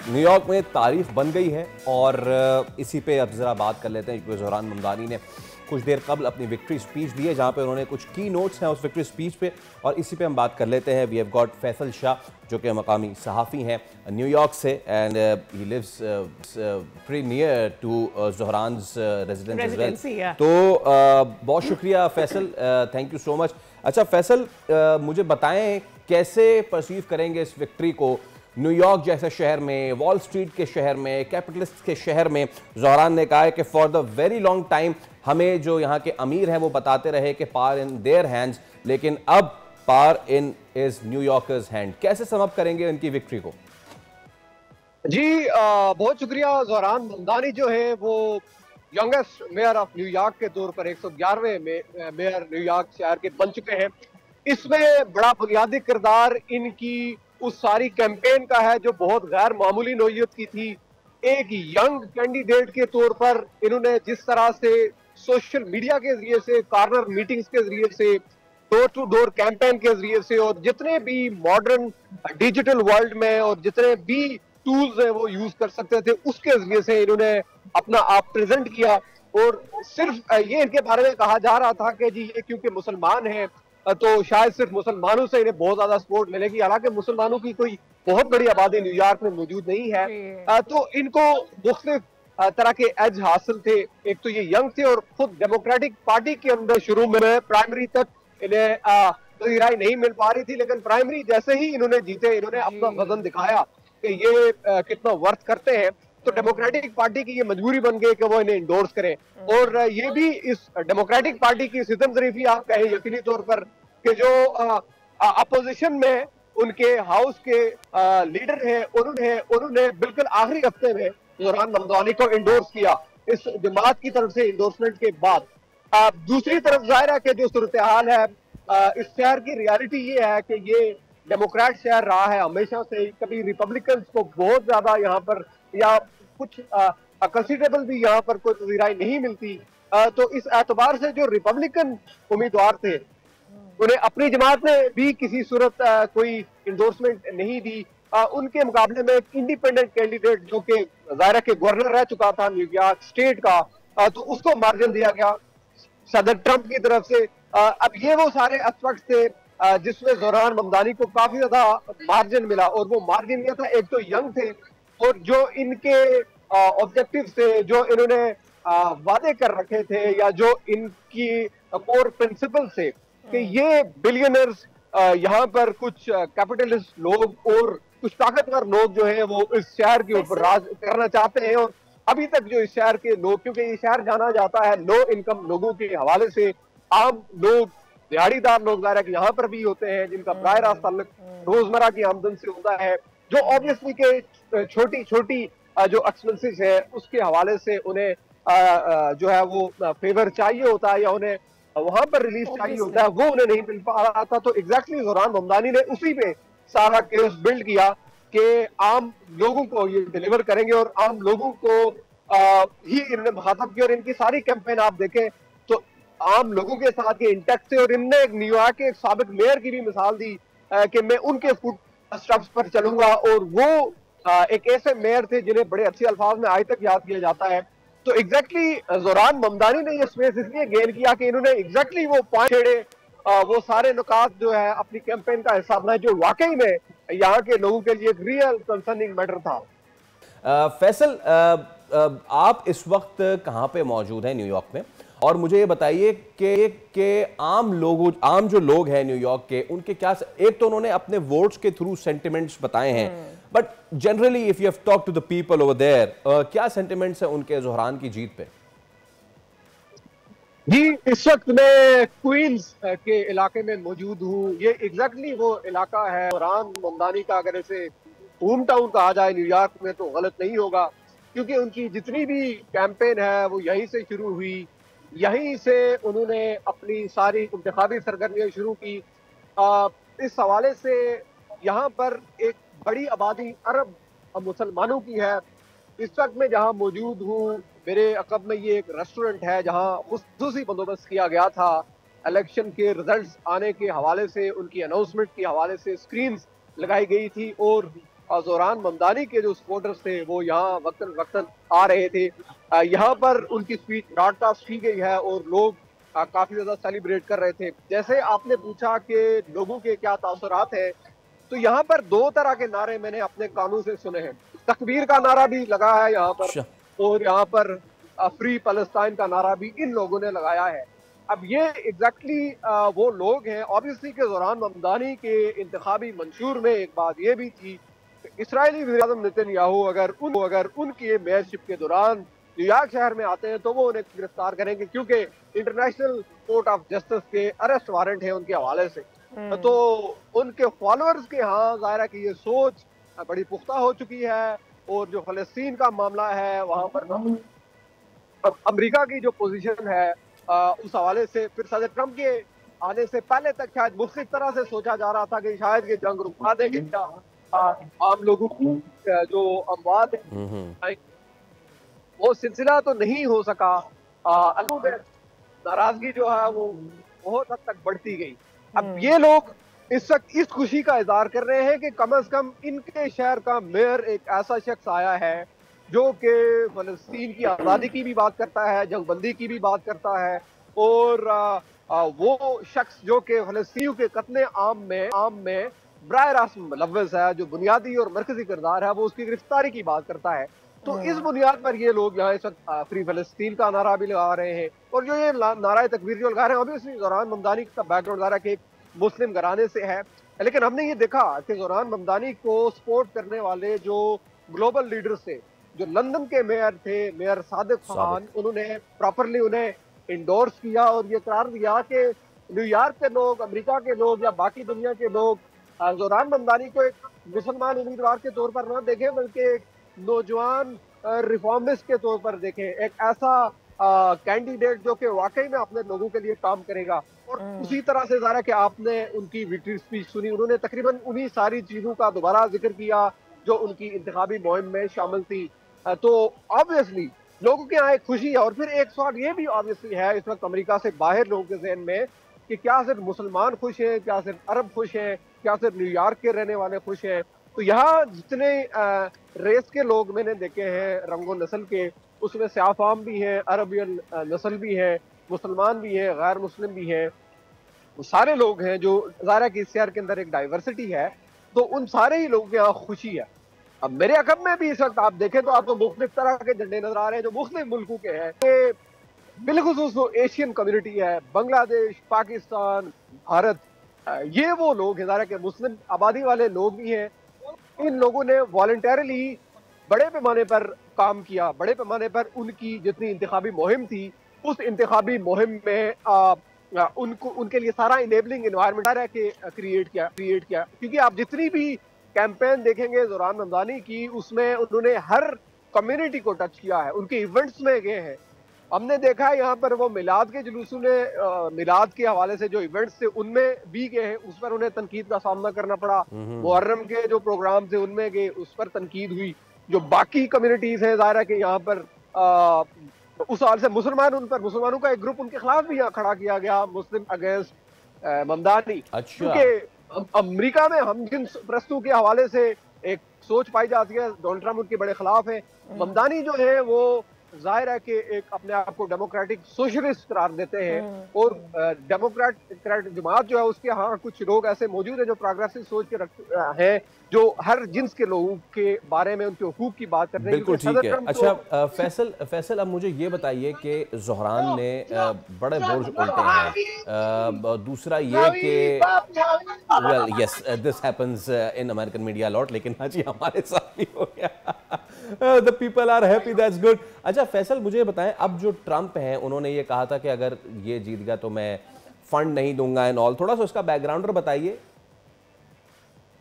New York में तारीख बन गई है और इसी पे अब ज़रा बात कर लेते हैं, क्योंकि ज़ोहरान ममदानी ने कुछ देर कबल अपनी विक्ट्री स्पीच दी है, जहाँ पे उन्होंने कुछ की नोट्स हैं उस विक्ट्री स्पीच पे, और इसी पे हम बात कर लेते हैं। We have got Faisal Shah, जो कि मकामी सहाफ़ी हैं न्यूयॉर्क से, and he lives pretty near to Zohran's residence as well. तो बहुत शुक्रिया Faisal, thank you so much. अच्छा फैसल, मुझे बताएं कैसे परसीव करेंगे इस विक्ट्री को न्यूयॉर्क जैसे शहर में, वॉल स्ट्रीट के शहर में, कैपिटलिस्ट के शहर में। ज़ोहरान ने कहा है कि for the very long time हमें जो यहाँ के अमीर हैं वो बताते रहे कि पावर इन देयर हैंड्स, लेकिन अब power in is New Yorkers hand. कैसे सम अप करेंगे इनकी विक्ट्री को? जी बहुत शुक्रिया। ज़ोहरान ममदानी जो है वो यंगेस्ट मेयर ऑफ न्यूयॉर्क के तौर पर 111वें मेयर न्यूयॉर्क शहर के बन चुके हैं। इसमें बड़ा बुनियादी किरदार इनकी उस सारी कैंपेन का है जो बहुत गैर मामूली नौइयत की थी। एक यंग कैंडिडेट के तौर पर इन्होंने जिस तरह से सोशल मीडिया के जरिए से, कॉर्नर मीटिंग्स के जरिए से, डोर टू डोर कैंपेन के जरिए से, और जितने भी मॉडर्न डिजिटल वर्ल्ड में और जितने भी टूल्स हैं वो यूज कर सकते थे, उसके जरिए से इन्होंने अपना आप प्रेजेंट किया। और सिर्फ ये इनके बारे में कहा जा रहा था कि जी ये क्योंकि मुसलमान हैं तो शायद सिर्फ मुसलमानों से इन्हें बहुत ज्यादा सपोर्ट मिलेगी, हालांकि मुसलमानों की कोई बहुत बड़ी आबादी न्यूयॉर्क में मौजूद नहीं है। तो इनको मुख्तलिफ तरह के एज हासिल थे। एक तो ये यंग थे और खुद डेमोक्रेटिक पार्टी के अंदर शुरू में प्राइमरी तक इन्हें कोई राय नहीं मिल पा रही थी, लेकिन प्राइमरी जैसे ही इन्होंने जीते, इन्होंने अपना वजन दिखाया कि ये कितना वर्थ करते हैं। तो डेमोक्रेटिक पार्टी की ये मजबूरी बन गई कि वो इन्हें इंडोर्स करें। और ये भी इस डेमोक्रेटिक पार्टी की सितम जरीफी आप कहें यकीनी तौर पर कि जो अपोजिशन में उनके हाउस के लीडर हैं, उन्होंने बिल्कुल आखिरी हफ्ते में ज़ोहरान ममदानी को इंडोर्स किया इस जमात की तरफ से इंडोर्समेंट के बाद। दूसरी तरफ जाहिर है कि जो सूरत हाल है इस शहर की रियलिटी ये है कि ये डेमोक्रेट शहर रहा है हमेशा से। कभी रिपब्लिकन को बहुत ज्यादा यहाँ पर या कुछ कंसिडरेबल भी यहाँ पर कोई राय नहीं मिलती। तो इस एतबार से जो रिपब्लिकन उम्मीदवार थे उन्हें अपनी जमात ने भी किसी सूरत कोई इंडोर्समेंट नहीं दी। उनके मुकाबले में एक इंडिपेंडेंट कैंडिडेट जो कि जाहिर है कि गवर्नर रह चुका था न्यूयॉर्क स्टेट का, तो उसको मार्जिन दिया गया सदर ट्रंप की तरफ से। अब ये वो सारे एस्पेक्ट्स थे जिसमें ज़ोहरान ममदानी को काफी ज्यादा मार्जिन मिला। और वो मार्जिन ये था, एक तो यंग थे और जो इनके ऑब्जेक्टिव थे, जो इन्होंने वादे कर रखे थे, या जो इनकी कोर प्रिंसिपल थे कि ये बिलियनर्स यहाँ पर कुछ कैपिटलिस्ट लोग और कुछ ताकतवर लोग जो है वो इस शहर के ऊपर राज करना चाहते हैं। और अभी तक जो इस शहर के लोग, क्योंकि ये शहर जाना जाता है लो इनकम लोगों के हवाले से, आम लोग, दिहाड़ीदार लोग यहाँ पर भी होते हैं जिनका बराह रास्त ताल्लुक रोजमर्रा की आमदन से होता है, जो ऑब्वियसली के छोटी छोटी जो एक्सपेंसेस है उसके हवाले से उन्हें जो है वो फेवर चाहिए होता है या उन्हें वहां पर रिलीफ चाहिए होता है, वो उन्हें नहीं मिल पा रहा था। तो एग्जैक्टली ज़ोहरान ममदानी ने उसी पे सारा केस बिल्ड किया कि आम लोगों को ये डिलीवर करेंगे और आम लोगों को ही इन्होंने मुखातब किया। और इनकी सारी कैंपेन आप देखें तो आम लोगों के साथ ये इंटैक्ट थे। और इनने एक न्यूयॉर्क के एक साबिक मेयर की भी मिसाल दी कि मैं उनके फुट स्टेप्स पर चलूंगा, और वो एक ऐसे मेयर थे जिन्हें बड़े अच्छे अल्फाज में आज तक याद किया जाता है। तो एग्जैक्टली ज़ोहरान ममदानी ने ये स्पेस इसलिए गेन किया कि इन्होंने एग्जैक्टली वो पॉइंट छेड़े, वो सारे नुकात जो है अपनी कैंपेन का हिस्सा बनाए, जो वाकई में यहाँ के लोगों के लिए एक रियल कंसर्निंग मैटर था। फैसल, आप इस वक्त कहाँ पे मौजूद हैं न्यूयॉर्क में? और मुझे ये बताइए कि आम जो लोग हैं न्यूयॉर्क के, उनके क्या, एक तो उन्होंने अपने वोट्स के थ्रू सेंटिमेंट्स बताए हैं, but generally if you have talk to the people over there, क्या सेंटिमेंट्स हैं उनके ज़ोहरान की जीत पे? जी इस वक्त मैं क्वींस के इलाके में मौजूद हूँ। ये एग्जैक्टली वो इलाका है ज़ोहरान ममदानी का, अगर इसे होम टाउन कहा जाए न्यूयॉर्क में तो गलत नहीं होगा, क्योंकि उनकी जितनी भी कैंपेन है वो यहीं से शुरू हुई, यहीं से उन्होंने अपनी सारी इंतखाबी सरगर्मियां शुरू की। इस हवाले से यहाँ पर एक बड़ी आबादी अरब मुसलमानों की है। इस वक्त मैं जहाँ मौजूद हूँ मेरे अकब में ये एक रेस्टोरेंट है जहाँ खुसूसी बंदोबस्त किया गया था इलेक्शन के रिजल्ट्स आने के हवाले से, उनकी अनाउंसमेंट के हवाले से स्क्रीन्स लगाई गई थी। और जोरान ममदानी के जो सपोर्टर्स थे वो यहाँ वक्तन वक्तन आ रहे थे। यहाँ पर उनकी स्पीच ब्रॉडकास्ट की गई है और लोग काफी ज्यादा सेलिब्रेट कर रहे थे। जैसे आपने पूछा कि लोगों के क्या तासुरात हैं, तो यहाँ पर दो तरह के नारे मैंने अपने कानों से सुने हैं। तकबीर का नारा भी लगा है यहाँ पर, और यहाँ पर फ्री पैलेस्टाइन का नारा भी इन लोगों ने लगाया है। अब ये एग्जैक्टली वो लोग हैं। ऑब्वियसली के जोरान ममदानी के इंतखाबी मंशूर में एक बात ये भी थी, इसराइली वज़ीर आज़म नेतन्याहू अगर उनकी मेयरशिप के दौरान न्यूयॉर्क शहर में आते हैं तो वो उन्हें गिरफ्तार करेंगे, क्योंकि इंटरनेशनल कोर्ट ऑफ जस्टिस के अरेस्ट वारंट है उनके हवाले से। तो उनके फॉलोअर्स के यहाँ ज़ाहिर है कि ये सोच बड़ी पुख्ता हो चुकी है। और जो फलस्तीन का मामला है वहाँ पर अमेरिका की जो पोजीशन है उस हवाले से, फिर सदर ट्रंप के आने से पहले तक शायद मुख्तलिफ तरह से सोचा जा रहा था कि शायद ये जंग रुकवा देंगे, आम लोगों की जो अमवात है वो सिलसिला तो नहीं हो सका। नाराजगी जो है वो बहुत हद तक बढ़ती गई। अब ये लोग इस वक्त इस खुशी का इजहार कर रहे हैं कि कम से कम इनके शहर का मेयर एक ऐसा शख्स आया है जो कि फलस्तीन की आज़ादी की भी बात करता है, जंगबंदी की भी बात करता है, और वो शख्स जो कि फलस्तीनियों के कत्ले आम में बराह रास्त मुलव्वस है, जो बुनियादी और मरकजी किरदार है, वो उसकी गिरफ्तारी की बात करता है। तो इस बुनियाद पर ये लोग यहाँ इस वक्त फ्री फलस्तीन का नारा भी लगा रहे हैं। और जो ये नारा तकबीर जो लगा रहे हैं, ऑब्वियसली जोरान ममदानी का बैकग्राउंड ज़ाहिर है कि एक मुस्लिम घराने से है, लेकिन हमने ये देखा कि जोरान ममदानी को सपोर्ट करने वाले जो ग्लोबल लीडर्स थे, जो लंदन के मेयर थे, मेयर सादिक खान, उन्होंने प्रॉपरली उन्हें इंडोर्स किया और ये करार दिया कि न्यूयॉर्क के लोग, अमेरिका के लोग या बाकी दुनिया के लोग जोरान ममदानी को एक मुसलमान उम्मीदवार के तौर पर न देखें, बल्कि एक नौजवान रिफॉर्मिस्ट के तौर पर देखें, एक ऐसा कैंडिडेट जो कि वाकई में अपने लोगों के लिए काम करेगा। और उसी तरह से ज़ाहिर है कि आपने उनकी विक्ट्री स्पीच सुनी, उन्होंने तकरीबन उन्हीं सारी चीज़ों का दोबारा जिक्र किया जो उनकी इंतखाबी मुहिम में शामिल थी। तो ऑब्वियसली लोगों के यहाँ एक खुशी है। और फिर एक सवाल ये भी ऑब्वियसली है इस वक्त अमेरिका से बाहर लोगों के जहन में कि क्या सिर्फ मुसलमान खुश हैं, क्या सिर्फ अरब खुश हैं, क्या सिर्फ न्यूयॉर्क के रहने वाले खुश हैं। तो यहाँ जितने रेस के लोग मैंने देखे हैं, रंगो नस्ल के, उसमें स्याफाम भी हैं, अरबियन नस्ल भी है, मुसलमान भी है, गैर मुस्लिम भी हैं, वो सारे लोग हैं जो ज़ाहिर है कि इस शहर के अंदर एक डाइवर्सिटी है। तो उन सारे ही लोगों के यहाँ खुशी है। अब मेरे अकब में भी इस वक्त आप देखें तो आपको मुख्तलिफ तरह के झंडे नजर आ रहे हैं जो मुख्तलिफ मुल्कों के हैं। बिलखुसूस जो एशियन कम्युनिटी है, बांग्लादेश, पाकिस्तान, भारत, ये वो लोग हैं ज़ाहिर है कि मुस्लिम आबादी वाले लोग भी हैं। इन लोगों ने वॉलंटरली बड़े पैमाने पर काम किया, बड़े पैमाने पर उनकी जितनी इंतखाबी मुहिम थी उस इंतखाबी मुहिम में उनको उनके लिए सारा इनेबलिंग इन्वायरमेंट है कि क्रिएट किया। क्योंकि आप जितनी भी कैंपेन देखेंगे जोरान ममदानी की, उसमें उन्होंने हर कम्युनिटी को टच किया है, उनके इवेंट्स में गए हैं। हमने देखा है यहाँ पर वो मिलाद के जुलूसों ने मिलाद के हवाले से जो इवेंट्स थे उनमें भी गए हैं, उस पर उन्हें तनकीद का सामना करना पड़ा। मुहर्रम के जो प्रोग्राम थे उनमें गए, उस पर तनकीद हुई। जो बाकी कम्युनिटीज हैं ज़ाहिर है कि यहाँ पर उस हाल से मुसलमानों का एक ग्रुप उनके खिलाफ भी यहाँ खड़ा किया गया, मुस्लिम अगेंस्ट ममदानी। क्योंकि अमेरिका में हम जिन प्रस्तुत के हवाले से एक सोच पाई जाती है, डोनाल्ड ट्रंप उनके बड़े खिलाफ है। ममदानी जो है वो जाहिर है कि एक अपने आप को डेमोक्रेटिक सोशलिस्ट करार देते हैं, और डेमोक्रेट जमात जो है उसके यहाँ कुछ लोग ऐसे मौजूद हैं जो प्रोग्रेसिव सोच के रखते हैं, जो हर जिन्स के लोगों के बारे में उनके हुकूक की बात करते हैं। बिल्कुल ठीक है। अच्छा फैसल, अब मुझे ये बताइए कि ज़ोहरान ने बड़े बोर्ड उल्टे हैं। दूसरा ये कि well yes this happens in American media lot, लेकिन हाँ जी हमारे साथ भी हो गया। The people are happy, that's good. अच्छा फैसल मुझे बताएं, अब जो ट्रंप हैं उन्होंने ये कहा था कि अगर ये जीत गया तो मैं फंड नहीं दूंगा एंड ऑल, थोड़ा सा उसका बैकग्राउंड बताइए।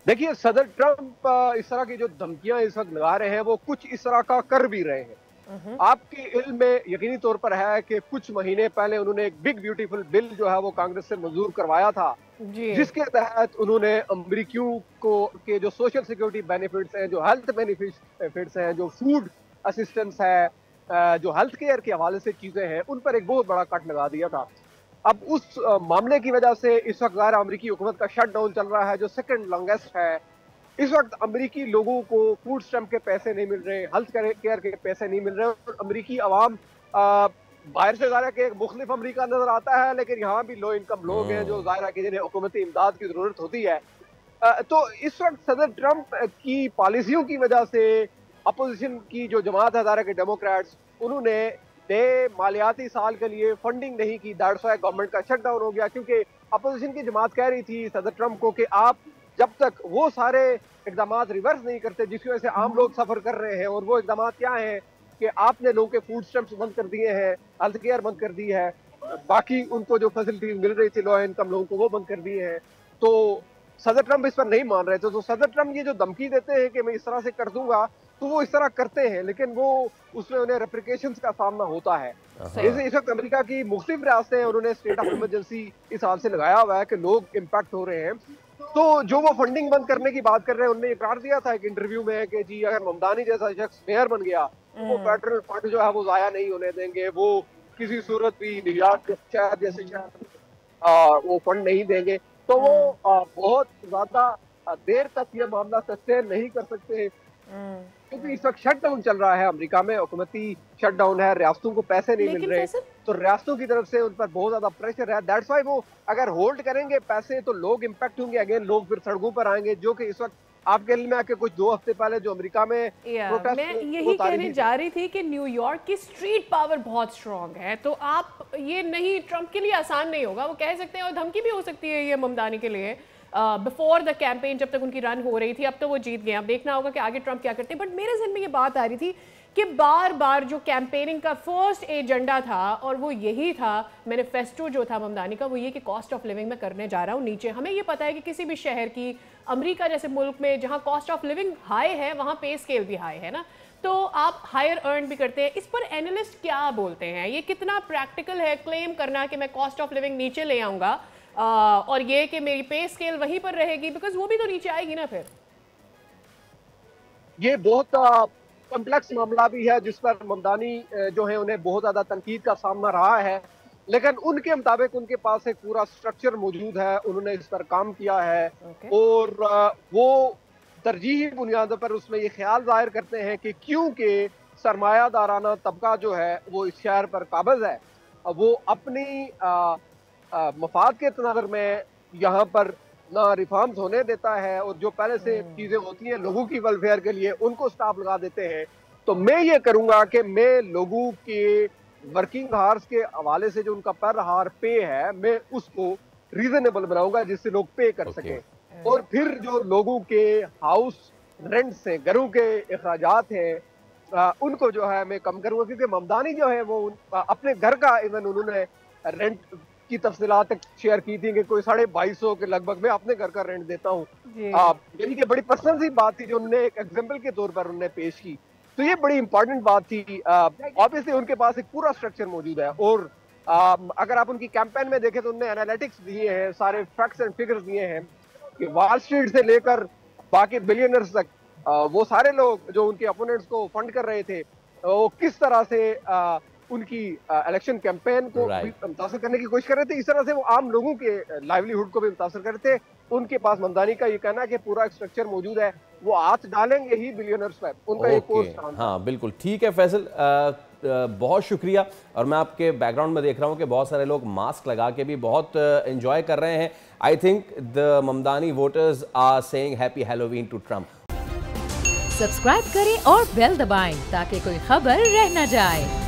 देखिए सदर ट्रंप इस तरह की जो धमकियां इस वक्त लगा रहे हैं वो कुछ इस तरह का कर भी रहे हैं। आपके इल्म में यकीनी तौर पर है कि कुछ महीने पहले उन्होंने एक बिग ब्यूटीफुल बिल जो है वो कांग्रेस से मंजूर करवाया था, जिसके तहत उन्होंने अमरीकियों को के जो सोशल सिक्योरिटी बेनिफिट्स हैं, जो हेल्थ बेनिफिट्स हैं, जो फूड असिस्टेंस है, जो हेल्थ केयर के हवाले से चीजें हैं, उन पर एक बहुत बड़ा कट लगा दिया था। अब उस मामले की वजह से इस वक्त ज़ाहिर अमरीकी हुकूमत का शट डाउन चल रहा है जो सेकंड लॉन्गेस्ट है इस वक्त अमेरिकी लोगों को फूड स्टैम्प के पैसे नहीं मिल रहे, हेल्थ केयर के पैसे नहीं मिल रहे, और अमेरिकी अवाम बाहर से ज़ाहिर कि एक मुख्तलिफ अमरीका नजर आता है, लेकिन यहाँ भी लो इनकम लोग हैं जो ज़ाहिर कि जिन्हें हुकूमती इमदाद की ज़रूरत होती है। तो इस वक्त सदर ट्रंप की पॉलिसियों की वजह से अपोजिशन की जो जमात है ज़ाहिर कि डेमोक्रेट्स, उन्होंने नए मालियाती साल के लिए फंडिंग नहीं की। दैट्स व्हाई गवर्नमेंट का शट डाउन हो गया, क्योंकि अपोजिशन की जमात कह रही थी सदर ट्रंप को कि आप जब तक वो सारे इकदाम रिवर्स नहीं करते जिसकी वजह से आम लोग सफर कर रहे हैं, और वो इकदाम क्या हैं कि आपने लोगों के फूड स्टैम्प्स बंद कर दिए हैं, हेल्थ केयर बंद कर दी है, बाकी उनको जो फैसिलिटीज मिल रही थी लो इनकम लोगों को वो बंद कर दिए हैं। तो सदर ट्रंप इस पर नहीं मान रहे थे। तो सदर ट्रंप ये जो धमकी देते हैं कि मैं इस तरह से कर दूंगा, तो वो इस तरह करते हैं, लेकिन वो उसमें उन्हें रेप्रिकेशंस का सामना होता है। इस वक्त अमेरिका की मुख्तलिफ रियासतें उन्होंने स्टेट ऑफ इमरजेंसी इस हाल से लगाया हुआ है कि लोग इम्पैक्ट हो रहे हैं। तो जो वो फंडिंग बंद करने की बात कर रहे हैं, उन्होंने इकरार दिया था एक इंटरव्यू में कि जी अगर ममदानी जैसा शख्स मेयर बन गया तो वो फेडरल फंड जो है वो जाया नहीं होने देंगे, वो किसी सूरत भी न्यूयॉर्क शहर जैसे शहर वो फंड नहीं देंगे। तो वो बहुत ज्यादा देर तक ये मामला सस्टेन नहीं कर सकते, क्योंकि इस वक्त शटडाउन चल रहा है अमेरिका में, हुकूमती शटडाउन है, रियासतों को पैसे नहीं मिल रहे, तो रियासतों की तरफ से उन पर बहुत ज्यादा प्रेशर है। दैट्स व्हाई वो अगर होल्ड करेंगे पैसे तो लोग इम्पैक्ट होंगे, अगेन लोग फिर सड़कों पर आएंगे, जो कि इस वक्त आपके में आके कुछ 2 हफ्ते पहले जो अमेरिका में मैं यही कहने जा रही थी कि न्यूयॉर्क की स्ट्रीट पावर बहुत स्ट्रांग है, तो आप ये नहीं, ट्रंप के लिए आसान नहीं होगा, वो कह सकते हैं, और धमकी भी हो सकती है ये ममदानी के लिए बिफोर द कैंपेन, जब तक उनकी रन हो रही थी। अब तो वो जीत गए, अब देखना होगा कि आगे ट्रंप क्या करते हैं। बट मेरे जहन में ये बात आ रही थी कि बार बार जो कैंपेनिंग का फर्स्ट एजेंडा था, और वो यही था, मैनिफेस्टो जो था ममदानी का, वो ये कि कॉस्ट ऑफ लिविंग में करने जा रहा हूँ नीचे। हमें ये पता है कि किसी भी शहर की, अमेरिका जैसे मुल्क में जहाँ कॉस्ट ऑफ लिविंग हाई है, वहाँ पे स्केल भी हाई है ना, तो आप हायर अर्न भी करते हैं। इस पर एनालिस्ट क्या बोलते हैं, ये कितना प्रैक्टिकल है क्लेम करना कि मैं कॉस्ट ऑफ लिविंग नीचे ले आऊँगा और ये कि मेरी पे स्केल वहीं पर रहेगी, बिकॉज वो भी तो नीचे आएगी ना। फिर ये बहुत कॉम्प्लेक्स मामला भी है जिस पर ममदानी जो है उन्हें बहुत ज्यादा तनकीद का सामना रहा है, लेकिन उनके मुताबिक उनके पास एक पूरा स्ट्रक्चर मौजूद है, उन्होंने इस पर काम किया है। और वो तरजीही बुनियादों पर उसमें ये ख्याल जाहिर करते हैं कि क्योंकि सरमायादाराना तबका जो है वो इस शहर पर काबिज है, वो अपनी मफाद के तनाज़ुर में यहाँ पर ना रिफॉर्म्स होने देता है, और जो पहले से चीजें होती हैं लोगों की वेलफेयर के लिए उनको स्टॉप लगा देते हैं। तो मैं ये करूंगा कि मैं लोगों के वर्किंग हार्स के हवाले से जो उनका पर हार पे है, मैं उसको रीजनेबल बनाऊंगा जिससे लोग पे कर सकें। और फिर जो लोगों के हाउस रेंट्स हैं, घरों के अखराजात हैं, उनको जो है मैं कम करूंगा, क्योंकि ममदानी जो है वो अपने घर का इवन उन्होंने रेंट की तफसीलात शेयर की थी कि कोई 2250 के लगभग मैं अपने घर का रेंट देता हूँ। यानी कि बड़ी पर्सनल सी बात थी जो उन्होंने एक एग्जाम्पल के तौर पर उन्होंने पेश की। तो ये बड़ी इंपॉर्टेंट बात थी। ऑब्वियसली उनके पास एक पूरा स्ट्रक्चर मौजूद है, और अगर आप उनकी कैंपेन में देखें तो उन्होंने एनालिटिक्स दिए हैं, सारे फैक्ट्स एंड फिगर्स दिए हैं कि वॉल स्ट्रीट से लेकर बाकी बिलियनर्स तक वो सारे लोग जो उनके अपोनेंट्स को फंड कर रहे थे, वो किस तरह से उनकी इलेक्शन कैंपेन को भी मुतासर करने की कोशिश कर रहे थे, इस तरह से वो आम लोगों के लाइवलीहुड को भी मुतासर कर रहे थे। उनके पास ममदानी का ये कहना है कि पूरा एक स्ट्रक्चर मौजूद है, वो हाथ डालेंगे ही बिलियनर्स पर, उनका एक कोर्स। हाँ बिल्कुल ठीक है फैसल, बहुत शुक्रिया। और मैं आपके बैकग्राउंड में देख रहा हूँ कि बहुत सारे लोग मास्क लगा के भी बहुत एंजॉय कर रहे हैं। I think the Mamdani voters are saying happy Halloween to Trump. Subscribe करें और बेल दबाएं ताकि कोई खबर रह न जाए।